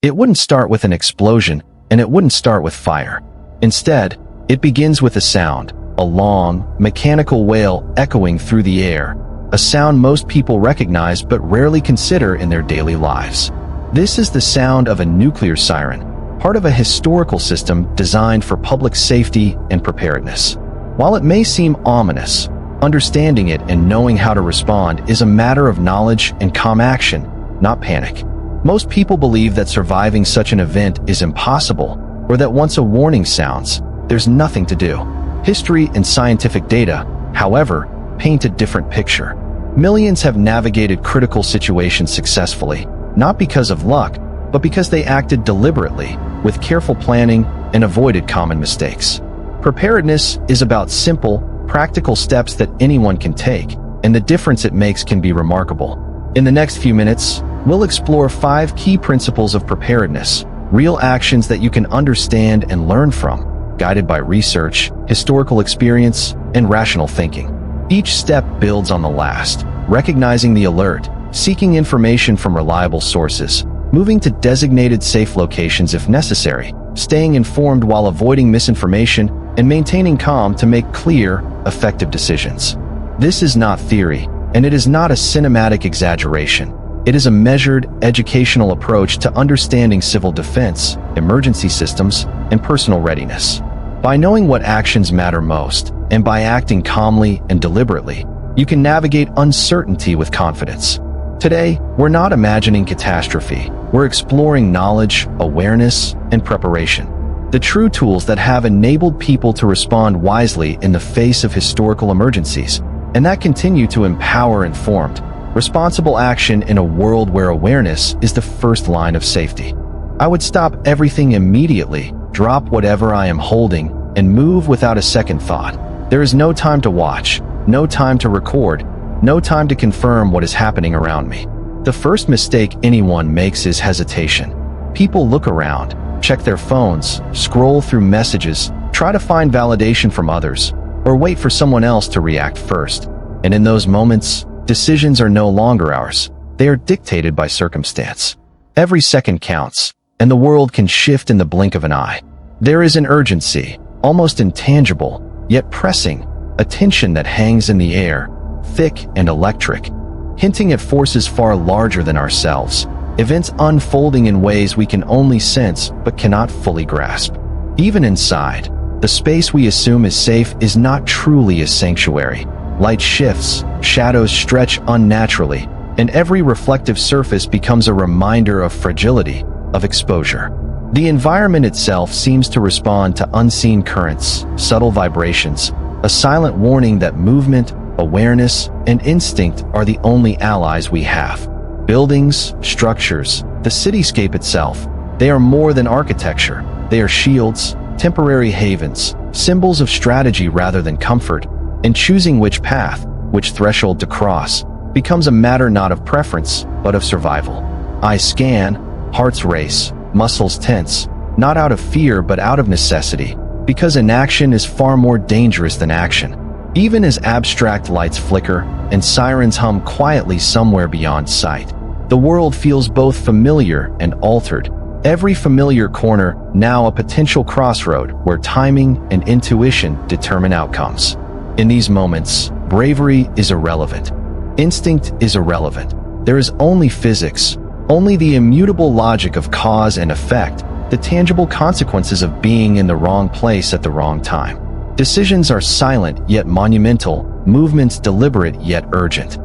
It wouldn't start with an explosion, and it wouldn't start with fire. Instead, it begins with a sound, a long, mechanical wail echoing through the air, a sound most people recognize but rarely consider in their daily lives. This is the sound of a nuclear siren, part of a historical system designed for public safety and preparedness. While it may seem ominous, understanding it and knowing how to respond is a matter of knowledge and calm action, not panic. Most people believe that surviving such an event is impossible, or that once a warning sounds, there's nothing to do. History and scientific data, however, paint a different picture. Millions have navigated critical situations successfully, not because of luck, but because they acted deliberately, with careful planning, and avoided common mistakes. Preparedness is about simple, practical steps that anyone can take, and the difference it makes can be remarkable. In the next few minutes, we'll explore 5 key principles of preparedness, real actions that you can understand and learn from, guided by research, historical experience, and rational thinking. Each step builds on the last, recognizing the alert, seeking information from reliable sources, moving to designated safe locations if necessary, staying informed while avoiding misinformation, and maintaining calm to make clear, effective decisions. This is not theory, and it is not a cinematic exaggeration. It is a measured, educational approach to understanding civil defense, emergency systems, and personal readiness. By knowing what actions matter most, and by acting calmly and deliberately, you can navigate uncertainty with confidence. Today, we're not imagining catastrophe. We're exploring knowledge, awareness, and preparation. The true tools that have enabled people to respond wisely in the face of historical emergencies, and that continue to empower informed, responsible action in a world where awareness is the first line of safety. I would stop everything immediately, drop whatever I am holding, and move without a second thought. There is no time to watch, no time to record, no time to confirm what is happening around me. The first mistake anyone makes is hesitation. People look around, check their phones, scroll through messages, try to find validation from others, or wait for someone else to react first. And in those moments, decisions are no longer ours. They are dictated by circumstance. Every second counts, and the world can shift in the blink of an eye. There is an urgency, almost intangible, yet pressing, a tension that hangs in the air, thick and electric, hinting at forces far larger than ourselves, events unfolding in ways we can only sense but cannot fully grasp. Even inside, the space we assume is safe is not truly a sanctuary. Light shifts, shadows stretch unnaturally, and every reflective surface becomes a reminder of fragility, of exposure. The environment itself seems to respond to unseen currents, subtle vibrations, a silent warning that movement, awareness, and instinct are the only allies we have. Buildings, structures, the cityscape itself, they are more than architecture. They are shields, temporary havens, symbols of strategy rather than comfort, and choosing which path, which threshold to cross, becomes a matter not of preference, but of survival. Eyes scan, hearts race, muscles tense, not out of fear but out of necessity, because inaction is far more dangerous than action. Even as abstract lights flicker and sirens hum quietly somewhere beyond sight, the world feels both familiar and altered. Every familiar corner now a potential crossroad where timing and intuition determine outcomes. In these moments, bravery is irrelevant. Instinct is irrelevant. There is only physics, only the immutable logic of cause and effect, the tangible consequences of being in the wrong place at the wrong time. Decisions are silent yet monumental, movements deliberate yet urgent.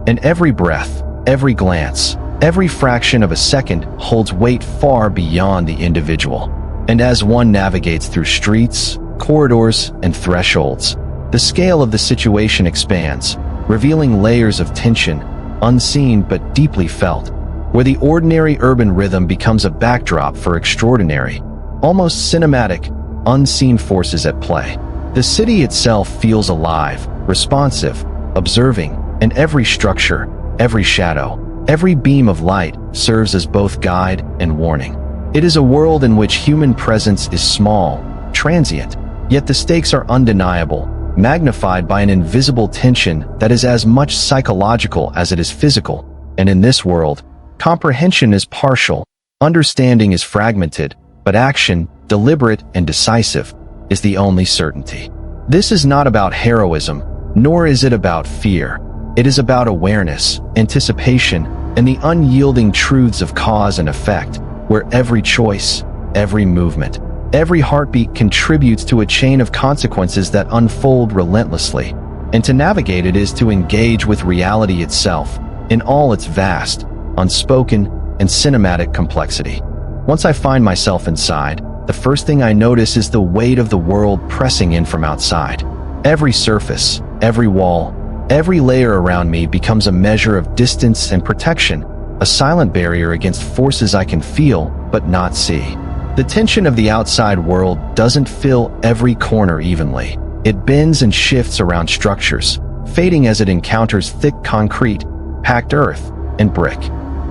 And every breath, every glance, every fraction of a second holds weight far beyond the individual. And as one navigates through streets, corridors, and thresholds, the scale of the situation expands, revealing layers of tension, unseen but deeply felt, where the ordinary urban rhythm becomes a backdrop for extraordinary, almost cinematic, unseen forces at play. The city itself feels alive, responsive, observing, and every structure, every shadow, every beam of light serves as both guide and warning. It is a world in which human presence is small, transient, yet the stakes are undeniable, magnified by an invisible tension that is as much psychological as it is physical. And in this world, comprehension is partial, Understanding is fragmented, but action, deliberate and decisive, is the only certainty. This is not about heroism, nor is it about fear. It is about awareness, anticipation, and the unyielding truths of cause and effect, where every choice, every movement, every heartbeat contributes to a chain of consequences that unfold relentlessly. And to navigate it is to engage with reality itself, in all its vast, unspoken, and cinematic complexity. Once I find myself inside, the first thing I notice is the weight of the world pressing in from outside. Every surface, every wall, every layer around me becomes a measure of distance and protection, a silent barrier against forces I can feel but not see. The tension of the outside world doesn't fill every corner evenly. It bends and shifts around structures, fading as it encounters thick concrete, packed earth, and brick.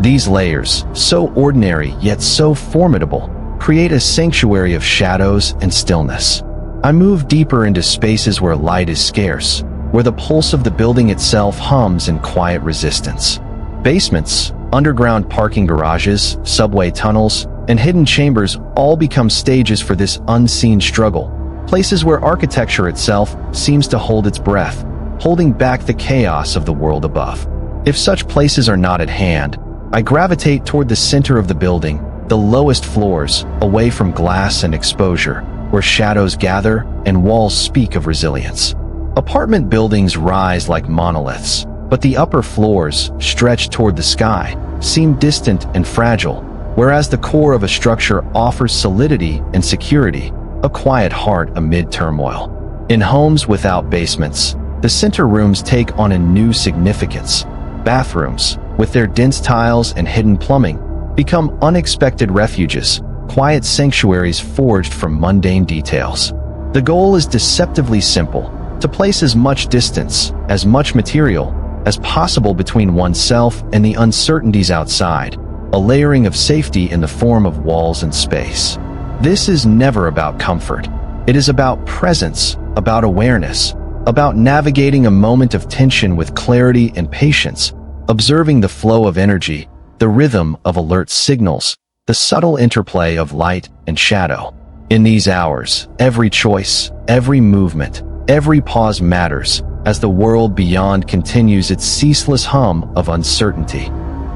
These layers, so ordinary yet so formidable, create a sanctuary of shadows and stillness. I move deeper into spaces where light is scarce, where the pulse of the building itself hums in quiet resistance. Basements, underground parking garages, subway tunnels, and hidden chambers all become stages for this unseen struggle, places where architecture itself seems to hold its breath, holding back the chaos of the world above. If such places are not at hand, I gravitate toward the center of the building, the lowest floors, away from glass and exposure, where shadows gather and walls speak of resilience. Apartment buildings rise like monoliths, but the upper floors, stretched toward the sky, seem distant and fragile, whereas the core of a structure offers solidity and security, a quiet heart amid turmoil. In homes without basements, the center rooms take on a new significance. Bathrooms, with their dense tiles and hidden plumbing, become unexpected refuges, quiet sanctuaries forged from mundane details. The goal is deceptively simple: to place as much distance, as much material, as possible between oneself and the uncertainties outside, a layering of safety in the form of walls and space. This is never about comfort. It is about presence, about awareness, about navigating a moment of tension with clarity and patience, observing the flow of energy, the rhythm of alert signals, the subtle interplay of light and shadow. In these hours, every choice, every movement, every pause matters, as the world beyond continues its ceaseless hum of uncertainty.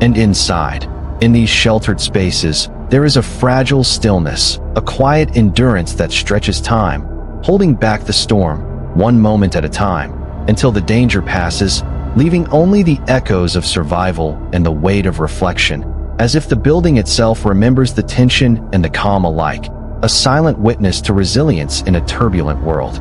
And inside, in these sheltered spaces, there is a fragile stillness, a quiet endurance that stretches time, holding back the storm, one moment at a time, until the danger passes, leaving only the echoes of survival and the weight of reflection, as if the building itself remembers the tension and the calm alike, a silent witness to resilience in a turbulent world.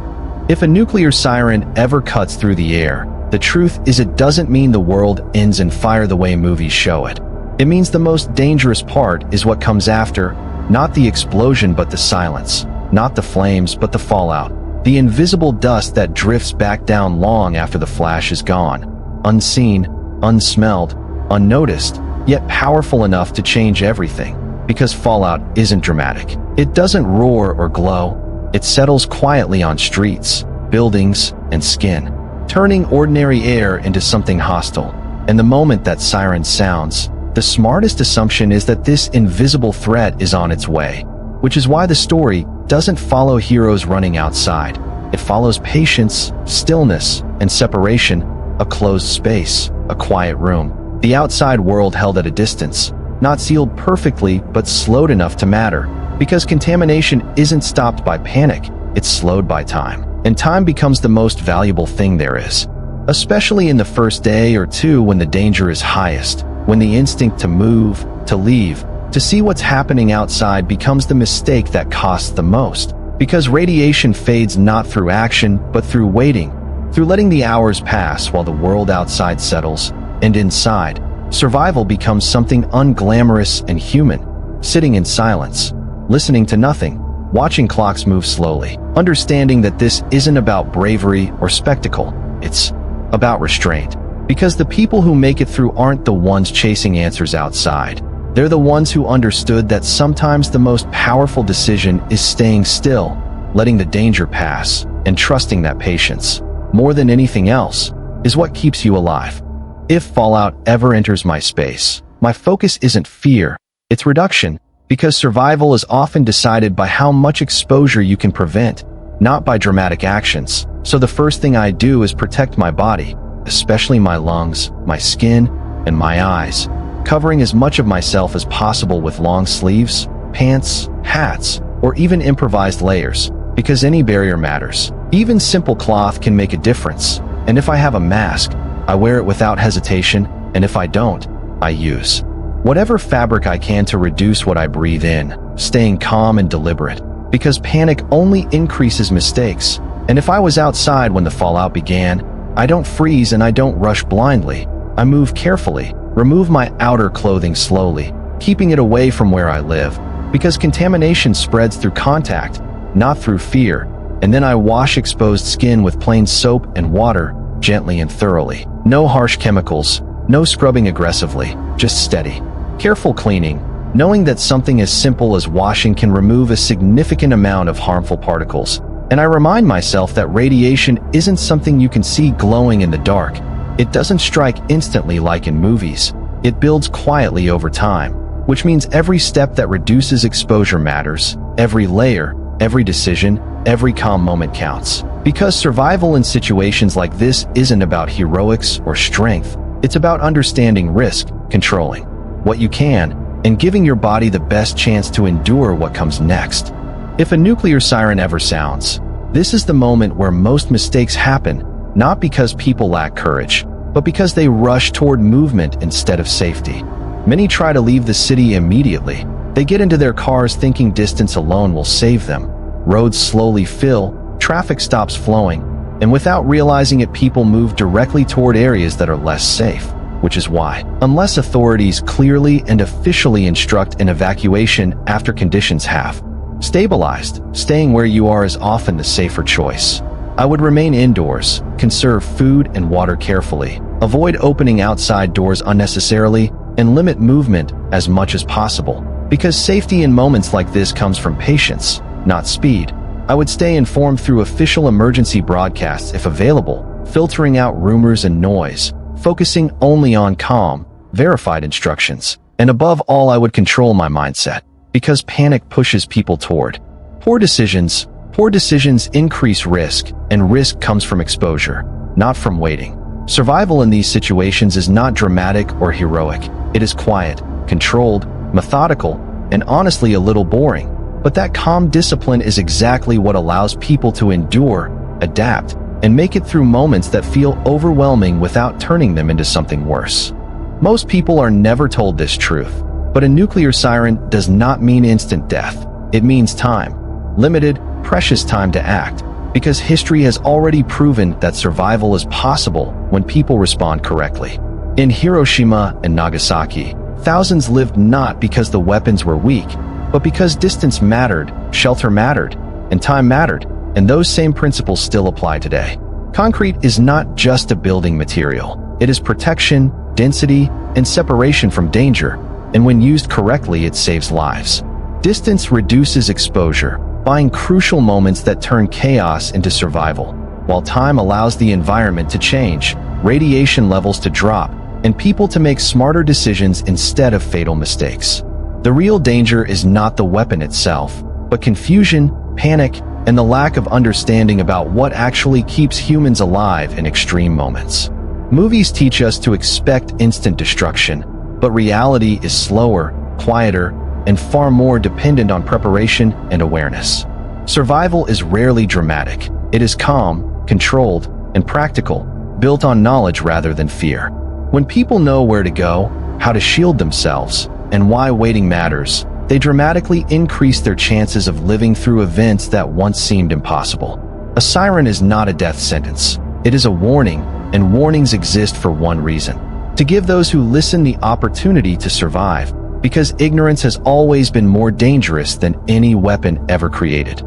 If a nuclear siren ever cuts through the air, the truth is it doesn't mean the world ends in fire the way movies show it. It means the most dangerous part is what comes after, not the explosion but the silence, not the flames but the fallout, the invisible dust that drifts back down long after the flash is gone, unseen, unsmelled, unnoticed, yet powerful enough to change everything. Because fallout isn't dramatic. It doesn't roar or glow. It settles quietly on streets, buildings, and skin, turning ordinary air into something hostile. And the moment that siren sounds, the smartest assumption is that this invisible threat is on its way, which is why the story doesn't follow heroes running outside. It follows patience, stillness, and separation, a closed space, a quiet room, the outside world held at a distance, not sealed perfectly but slowed enough to matter, because contamination isn't stopped by panic, it's slowed by time. And time becomes the most valuable thing there is, especially in the first day or two when the danger is highest, when the instinct to move, to leave, to see what's happening outside becomes the mistake that costs the most. Because radiation fades not through action, but through waiting, through letting the hours pass while the world outside settles, and inside, survival becomes something unglamorous and human, sitting in silence, listening to nothing, watching clocks move slowly, understanding that this isn't about bravery or spectacle, it's about restraint. Because the people who make it through aren't the ones chasing answers outside. They're the ones who understood that sometimes the most powerful decision is staying still, letting the danger pass, and trusting that patience, more than anything else, is what keeps you alive. If fallout ever enters my space, my focus isn't fear, it's reduction, because survival is often decided by how much exposure you can prevent, not by dramatic actions. So the first thing I do is protect my body, especially my lungs, my skin, and my eyes, covering as much of myself as possible with long sleeves, pants, hats, or even improvised layers, because any barrier matters. Even simple cloth can make a difference, and if I have a mask, I wear it without hesitation, and if I don't, I use whatever fabric I can to reduce what I breathe in, staying calm and deliberate, because panic only increases mistakes. And if I was outside when the fallout began, I don't freeze and I don't rush blindly. I move carefully, remove my outer clothing slowly, keeping it away from where I live, because contamination spreads through contact, not through fear. And then I wash exposed skin with plain soap and water, gently and thoroughly. No harsh chemicals, no scrubbing aggressively, just steady, careful cleaning, knowing that something as simple as washing can remove a significant amount of harmful particles. And I remind myself that radiation isn't something you can see glowing in the dark. It doesn't strike instantly like in movies. It builds quietly over time, which means every step that reduces exposure matters. Every layer, every decision, every calm moment counts. Because survival in situations like this isn't about heroics or strength. It's about understanding risk, controlling what you can, and giving your body the best chance to endure what comes next. If a nuclear siren ever sounds, this is the moment where most mistakes happen, not because people lack courage, but because they rush toward movement instead of safety. Many try to leave the city immediately. They get into their cars thinking distance alone will save them. Roads slowly fill, traffic stops flowing, and without realizing it, people move directly toward areas that are less safe. Which is why, unless authorities clearly and officially instruct an evacuation after conditions have stabilized, staying where you are is often the safer choice. I would remain indoors, conserve food and water carefully, avoid opening outside doors unnecessarily, and limit movement as much as possible. Because safety in moments like this comes from patience, not speed. I would stay informed through official emergency broadcasts if available, filtering out rumors and noise, focusing only on calm, verified instructions. And above all, I would control my mindset, because panic pushes people toward poor decisions. Poor decisions increase risk, and risk comes from exposure, not from waiting. Survival in these situations is not dramatic or heroic. It is quiet, controlled, methodical, and honestly a little boring. But that calm discipline is exactly what allows people to endure, adapt, and make it through moments that feel overwhelming without turning them into something worse. Most people are never told this truth, but a nuclear siren does not mean instant death. It means time, limited, precious time to act, because history has already proven that survival is possible when people respond correctly. In Hiroshima and Nagasaki, thousands lived not because the weapons were weak, but because distance mattered, shelter mattered, and time mattered. And those same principles still apply today. Concrete is not just a building material. It is protection, density, and separation from danger, and when used correctly, it saves lives. Distance reduces exposure, buying crucial moments that turn chaos into survival, while time allows the environment to change, radiation levels to drop, and people to make smarter decisions instead of fatal mistakes. The real danger is not the weapon itself, but confusion, panic, and the lack of understanding about what actually keeps humans alive in extreme moments. Movies teach us to expect instant destruction, but reality is slower, quieter, and far more dependent on preparation and awareness. Survival is rarely dramatic. It is calm, controlled, and practical, built on knowledge rather than fear. When people know where to go, how to shield themselves, and why waiting matters, they dramatically increase their chances of living through events that once seemed impossible. A siren is not a death sentence. It is a warning, and warnings exist for one reason: to give those who listen the opportunity to survive, because ignorance has always been more dangerous than any weapon ever created.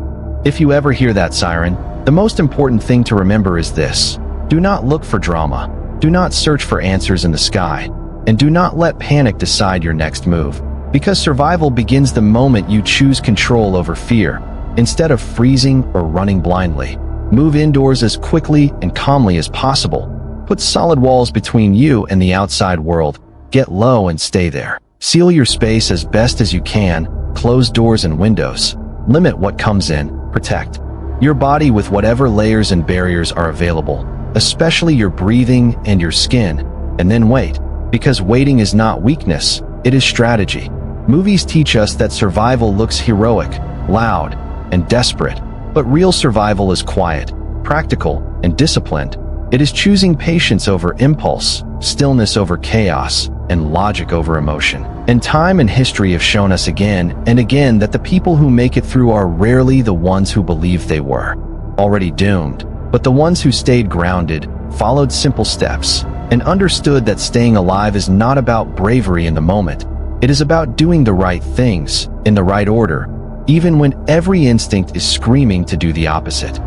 If you ever hear that siren, the most important thing to remember is this: do not look for drama, do not search for answers in the sky, and do not let panic decide your next move. Because survival begins the moment you choose control over fear, instead of freezing or running blindly. Move indoors as quickly and calmly as possible. Put solid walls between you and the outside world. Get low and stay there. Seal your space as best as you can. close doors and windows, limit what comes in, protect your body with whatever layers and barriers are available, especially your breathing and your skin, and then wait, because waiting is not weakness, it is strategy. Movies teach us that survival looks heroic, loud, and desperate, but real survival is quiet, practical, and disciplined. It is choosing patience over impulse, stillness over chaos, and logic over emotion. And time and history have shown us again and again that the people who make it through are rarely the ones who believed they were already doomed, but the ones who stayed grounded, followed simple steps, and understood that staying alive is not about bravery in the moment. It is about doing the right things, in the right order, even when every instinct is screaming to do the opposite.